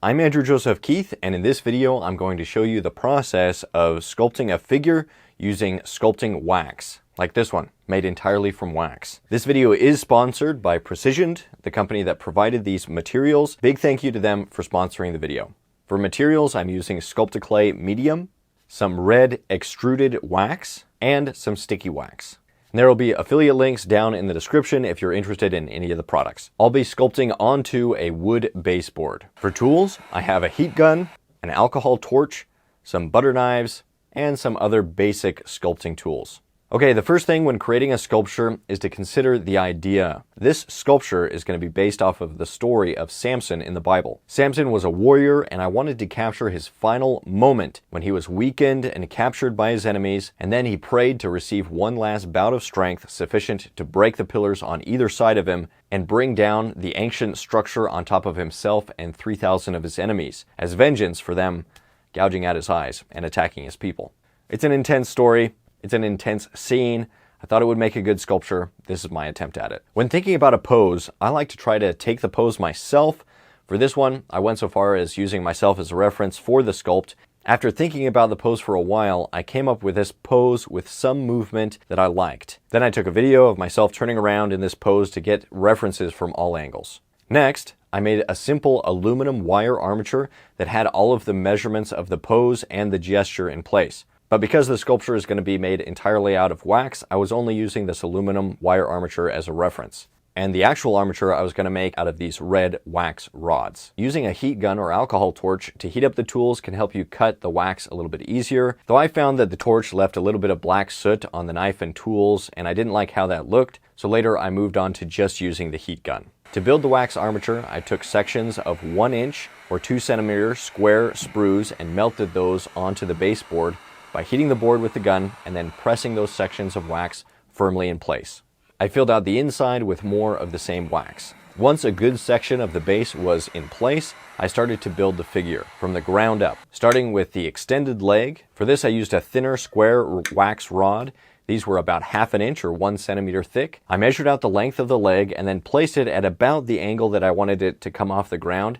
I'm Andrew Joseph Keith, and in this video I'm going to show you the process of sculpting a figure using sculpting wax, like this one, made entirely from wax. This video is sponsored by Precisioned, the company that provided these materials. Big thank you to them for sponsoring the video. For materials, I'm using SculptaClay medium, some red extruded wax, and some sticky wax. And there will be affiliate links down in the description if you're interested in any of the products. I'll be sculpting onto a wood baseboard. For tools, I have a heat gun, an alcohol torch, some butter knives, and some other basic sculpting tools. Okay, the first thing when creating a sculpture is to consider the idea. This sculpture is going to be based off of the story of Samson in the Bible. Samson was a warrior, and I wanted to capture his final moment when he was weakened and captured by his enemies, and then he prayed to receive one last bout of strength sufficient to break the pillars on either side of him and bring down the ancient structure on top of himself and 3,000 of his enemies as vengeance for them gouging out his eyes and attacking his people. It's an intense story. It's an intense scene. I thought it would make a good sculpture. This is my attempt at it. When thinking about a pose, I like to try to take the pose myself. For this one, I went so far as using myself as a reference for the sculpt. After thinking about the pose for a while, I came up with this pose with some movement that I liked. Then I took a video of myself turning around in this pose to get references from all angles. Next, I made a simple aluminum wire armature that had all of the measurements of the pose and the gesture in place. But because the sculpture is going to be made entirely out of wax, I was only using this aluminum wire armature as a reference. And the actual armature I was going to make out of these red wax rods. Using a heat gun or alcohol torch to heat up the tools can help you cut the wax a little bit easier, though I found that the torch left a little bit of black soot on the knife and tools, and I didn't like how that looked, so later I moved on to just using the heat gun. To build the wax armature, I took sections of 1 inch or 2 centimeter square sprues and melted those onto the baseboard by heating the board with the gun and then pressing those sections of wax firmly in place. I filled out the inside with more of the same wax. Once a good section of the base was in place, I started to build the figure from the ground up, starting with the extended leg. For this, I used a thinner square wax rod. These were about 1/2 inch or 1 centimeter thick. I measured out the length of the leg and then placed it at about the angle that I wanted it to come off the ground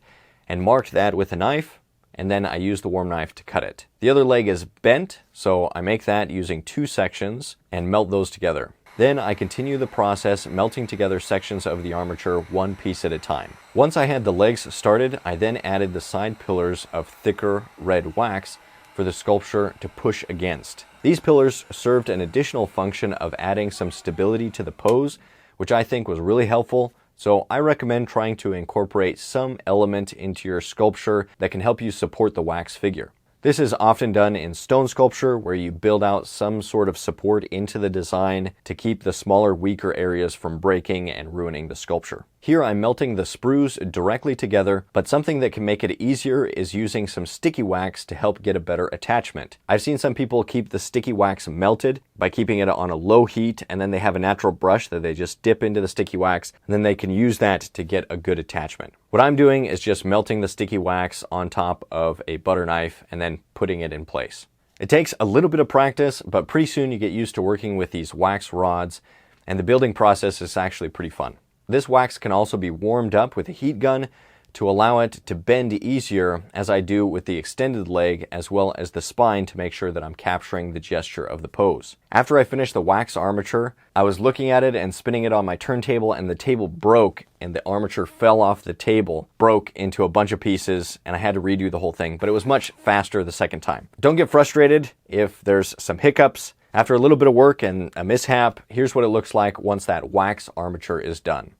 and marked that with a knife. And then I use the warm knife to cut it. The other leg is bent, so I make that using 2 sections and melt those together. Then I continue the process, melting together sections of the armature one piece at a time. Once I had the legs started, I then added the side pillars of thicker red wax for the sculpture to push against. These pillars served an additional function of adding some stability to the pose, which I think was really helpful. So I recommend trying to incorporate some element into your sculpture that can help you support the wax figure. This is often done in stone sculpture, where you build out some sort of support into the design to keep the smaller, weaker areas from breaking and ruining the sculpture. Here I'm melting the sprues directly together, but something that can make it easier is using some sticky wax to help get a better attachment. I've seen some people keep the sticky wax melted by keeping it on a low heat, and then they have a natural brush that they just dip into the sticky wax, and then they can use that to get a good attachment. What I'm doing is just melting the sticky wax on top of a butter knife and then putting it in place. It takes a little bit of practice, but pretty soon you get used to working with these wax rods, and the building process is actually pretty fun. This wax can also be warmed up with a heat gun to allow it to bend easier, as I do with the extended leg as well as the spine, to make sure that I'm capturing the gesture of the pose. After I finished the wax armature, I was looking at it and spinning it on my turntable, and the table broke and the armature fell off the table, broke into a bunch of pieces, and I had to redo the whole thing, but it was much faster the second time. Don't get frustrated if there's some hiccups. After a little bit of work and a mishap, here's what it looks like once that wax armature is done.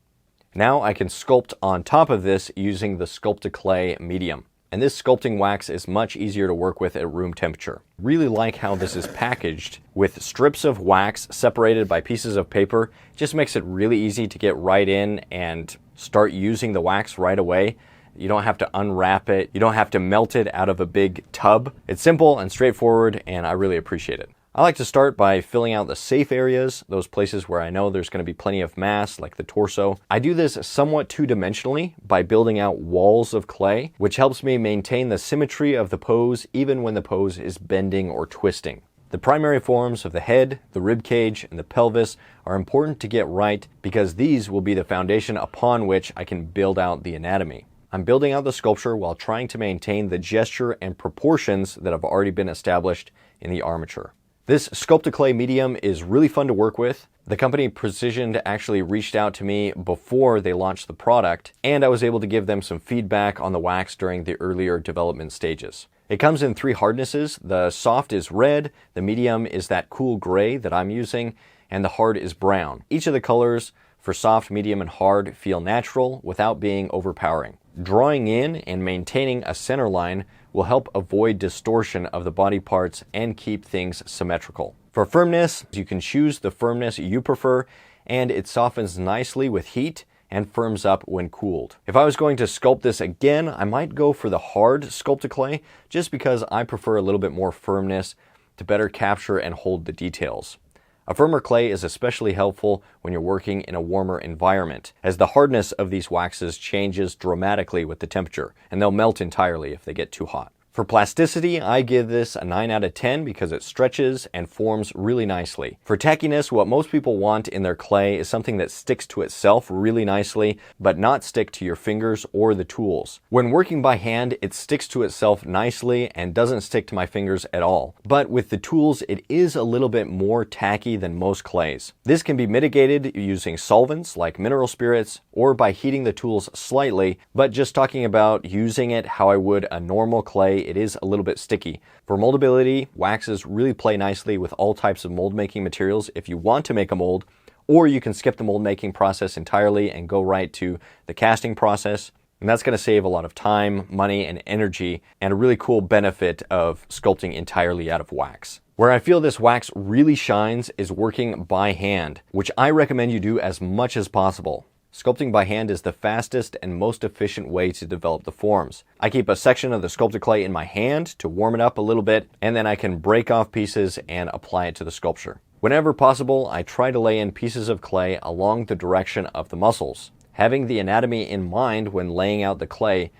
Now I can sculpt on top of this using the SculptaClay medium. And this sculpting wax is much easier to work with at room temperature. Really like how this is packaged with strips of wax separated by pieces of paper. It just makes it really easy to get right in and start using the wax right away. You don't have to unwrap it. You don't have to melt it out of a big tub. It's simple and straightforward, and I really appreciate it. I like to start by filling out the safe areas, those places where I know there's going to be plenty of mass, like the torso. I do this somewhat two-dimensionally by building out walls of clay, which helps me maintain the symmetry of the pose even when the pose is bending or twisting. The primary forms of the head, the rib cage, and the pelvis are important to get right because these will be the foundation upon which I can build out the anatomy. I'm building out the sculpture while trying to maintain the gesture and proportions that have already been established in the armature. This SculptaClay medium is really fun to work with. The company Precision actually reached out to me before they launched the product, and I was able to give them some feedback on the wax during the earlier development stages. It comes in 3 hardnesses. The soft is red, the medium is that cool gray that I'm using, and the hard is brown. Each of the colors for soft, medium, and hard feel natural without being overpowering. Drawing in and maintaining a center line will help avoid distortion of the body parts and keep things symmetrical. For firmness, you can choose the firmness you prefer, and it softens nicely with heat and firms up when cooled. If I was going to sculpt this again, I might go for the hard SculptaClay just because I prefer a little bit more firmness to better capture and hold the details. A firmer clay is especially helpful when you're working in a warmer environment, as the hardness of these waxes changes dramatically with the temperature, and they'll melt entirely if they get too hot. For plasticity, I give this a 9 out of 10 because it stretches and forms really nicely. For tackiness, what most people want in their clay is something that sticks to itself really nicely, but not stick to your fingers or the tools. When working by hand, it sticks to itself nicely and doesn't stick to my fingers at all. But with the tools, it is a little bit more tacky than most clays. This can be mitigated using solvents like mineral spirits or by heating the tools slightly, but just talking about using it how I would a normal clay, it is a little bit sticky. For moldability, waxes really play nicely with all types of mold making materials if you want to make a mold, or you can skip the mold making process entirely and go right to the casting process. And that's going to save a lot of time, money, and energy, and a really cool benefit of sculpting entirely out of wax. Where I feel this wax really shines is working by hand, which I recommend you do as much as possible. Sculpting by hand is the fastest and most efficient way to develop the forms. I keep a section of the SculptaClay in my hand to warm it up a little bit, and then I can break off pieces and apply it to the sculpture. Whenever possible, I try to lay in pieces of clay along the direction of the muscles. Having the anatomy in mind when laying out the clay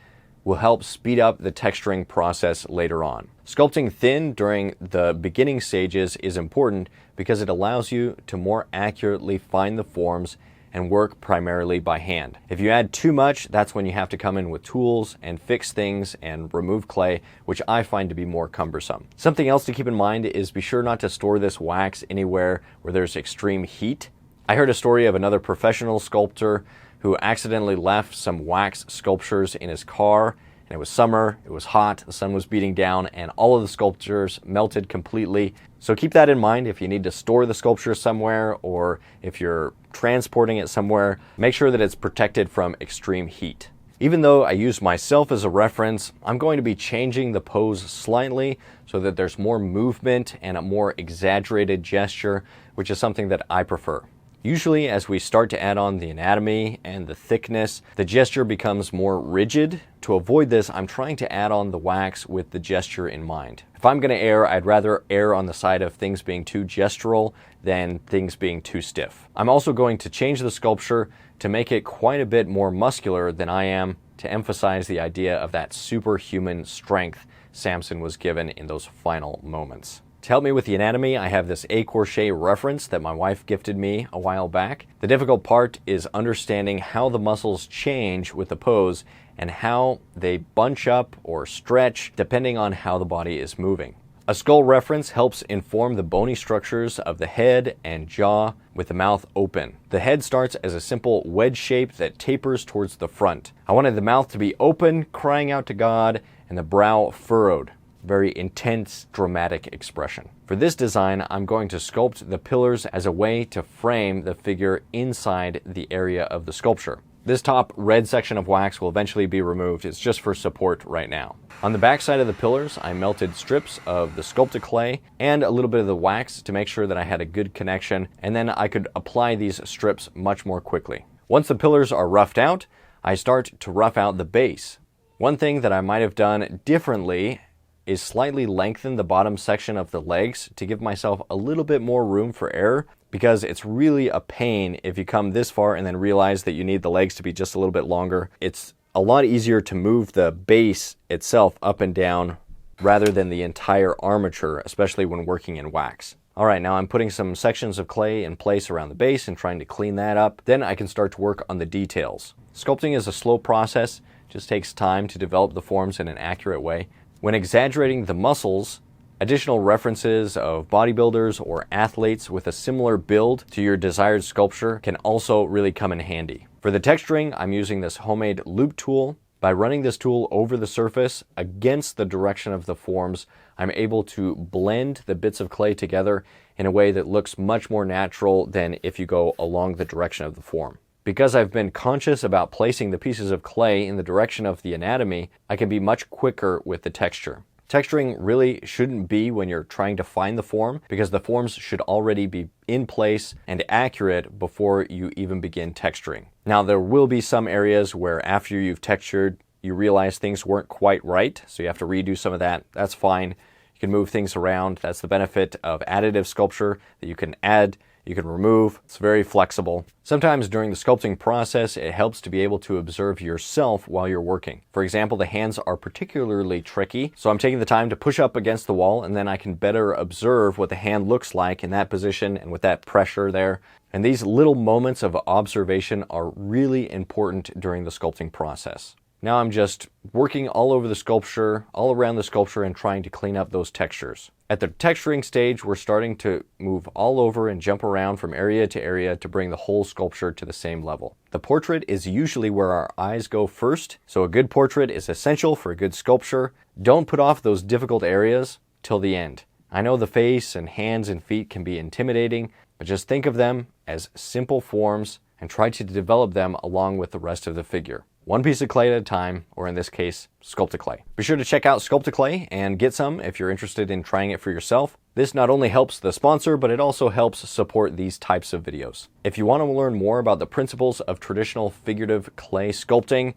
will help speed up the texturing process later on. Sculpting thin during the beginning stages is important because it allows you to more accurately find the forms and work primarily by hand. If you add too much, that's when you have to come in with tools and fix things and remove clay, which I find to be more cumbersome. Something else to keep in mind is be sure not to store this wax anywhere where there's extreme heat. I heard a story of another professional sculptor who accidentally left some wax sculptures in his car, and it was summer, it was hot, the sun was beating down, and all of the sculptures melted completely. So keep that in mind if you need to store the sculpture somewhere, or if you're transporting it somewhere, make sure that it's protected from extreme heat. Even though I use myself as a reference, I'm going to be changing the pose slightly so that there's more movement and a more exaggerated gesture, which is something that I prefer. Usually, as we start to add on the anatomy and the thickness, the gesture becomes more rigid. To avoid this, I'm trying to add on the wax with the gesture in mind. If I'm going to err, I'd rather err on the side of things being too gestural than things being too stiff. I'm also going to change the sculpture to make it quite a bit more muscular than I am, to emphasize the idea of that superhuman strength Samson was given in those final moments. To help me with the anatomy, I have this A-crochet reference that my wife gifted me a while back. The difficult part is understanding how the muscles change with the pose and how they bunch up or stretch depending on how the body is moving. A skull reference helps inform the bony structures of the head and jaw with the mouth open. The head starts as a simple wedge shape that tapers towards the front. I wanted the mouth to be open, crying out to God, and the brow furrowed. Very intense, dramatic expression. For this design, I'm going to sculpt the pillars as a way to frame the figure inside the area of the sculpture. This top red section of wax will eventually be removed. It's just for support right now. On the back side of the pillars, I melted strips of the SculptaClay and a little bit of the wax to make sure that I had a good connection, and then I could apply these strips much more quickly. Once the pillars are roughed out, I start to rough out the base. One thing that I might have done differently is slightly lengthen the bottom section of the legs to give myself a little bit more room for error, because it's really a pain if you come this far and then realize that you need the legs to be just a little bit longer. It's a lot easier to move the base itself up and down rather than the entire armature, especially when working in wax. All right, now I'm putting some sections of clay in place around the base and trying to clean that up. Then I can start to work on the details. Sculpting is a slow process. just takes time to develop the forms in an accurate way. When exaggerating the muscles, additional references of bodybuilders or athletes with a similar build to your desired sculpture can also really come in handy. For the texturing, I'm using this homemade loop tool. By running this tool over the surface against the direction of the forms, I'm able to blend the bits of clay together in a way that looks much more natural than if you go along the direction of the form. Because I've been conscious about placing the pieces of clay in the direction of the anatomy, I can be much quicker with the texture. Texturing really shouldn't be when you're trying to find the form, because the forms should already be in place and accurate before you even begin texturing. Now, there will be some areas where after you've textured, you realize things weren't quite right, so you have to redo some of that. That's fine. You can move things around. That's the benefit of additive sculpture, that you can add, you can remove. It's very flexible. Sometimes during the sculpting process, it helps to be able to observe yourself while you're working. For example, the hands are particularly tricky, so I'm taking the time to push up against the wall, and then I can better observe what the hand looks like in that position and with that pressure there. And these little moments of observation are really important during the sculpting process. Now I'm just working all over the sculpture, all around the sculpture, and trying to clean up those textures. At the texturing stage, we're starting to move all over and jump around from area to area to bring the whole sculpture to the same level. The portrait is usually where our eyes go first, so a good portrait is essential for a good sculpture. Don't put off those difficult areas till the end. I know the face and hands and feet can be intimidating, but just think of them as simple forms and try to develop them along with the rest of the figure. One piece of clay at a time, or in this case, SculptaClay. Be sure to check out SculptaClay and get some if you're interested in trying it for yourself. This not only helps the sponsor, but it also helps support these types of videos. If you want to learn more about the principles of traditional figurative clay sculpting,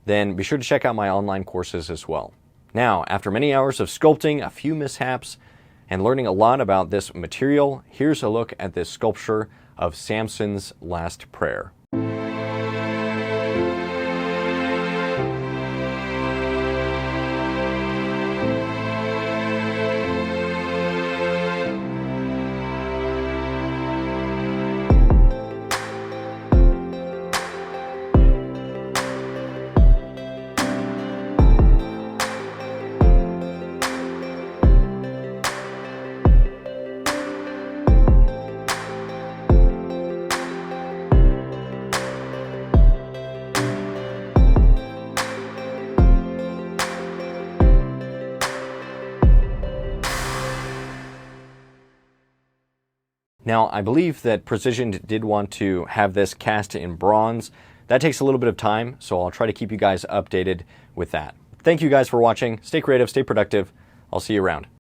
then be sure to check out my online courses as well. Now, after many hours of sculpting, a few mishaps, and learning a lot about this material, here's a look at this sculpture of Samson's Last Prayer. Now, I believe that Precision did want to have this cast in bronze. That takes a little bit of time, so I'll try to keep you guys updated with that. Thank you guys for watching. Stay creative, stay productive. I'll see you around.